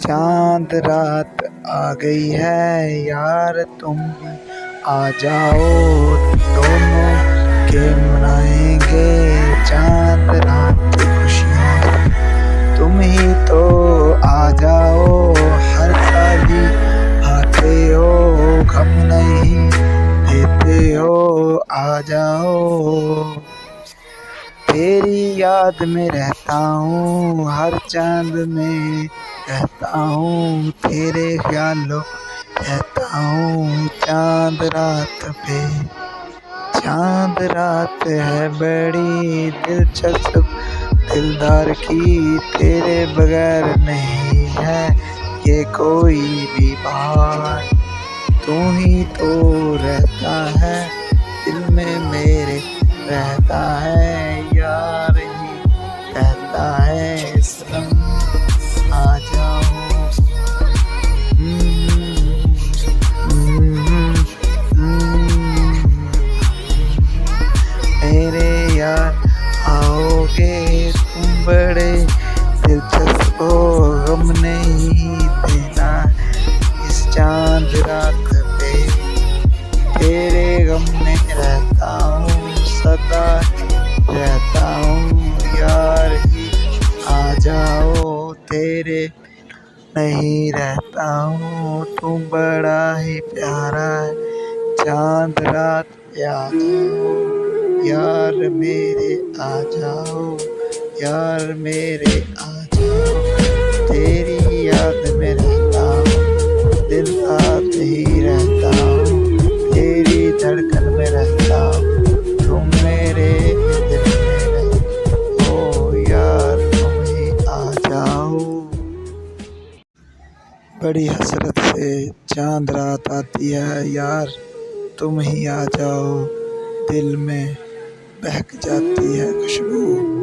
चांद रात आ गई है यार, तुम भी आ जाओ, दोनों के मनाएंगे चांद रात की खुशियाँ। तुम ही तो आ जाओ, हर साल ही आते हो, गम नहीं देते हो, आ जाओ। तेरी याद में रहता हूँ, हर चांद में रहता हूँ, तेरे ख्यालों रहता हूँ चांद रात पे। चांद रात है बड़ी दिलचस्प दिलदार की, तेरे बगैर नहीं है ये कोई भी बात। तू ही तो रहता है दिल में मेरे, रहता है यार ही रहता है सनम, आ जाओ। मेरे यार आओगे तुम, बड़े दिलचस्प हो, गम नहीं देना इस चांद रात पे। तेरे गम में रहता हूँ, सदा रहता हूँ यार ही आ जाओ, तेरे नहीं रहता हूँ। तू बड़ा ही प्यारा है चांद रात पे, आ जाओ यार मेरे, आ जाओ यार मेरे, आ जाओ। तेरी याद में रहता हूँ, दिल साथ ही रहता हूँ, तेरी धड़कन में रहता हूँ, तुम मेरे दिल में रहो यार, तुम ही आ जाओ। बड़ी हसरत से चांद रात आती है यार, तुम ही आ जाओ, दिल में बहक जाती है खुशबू।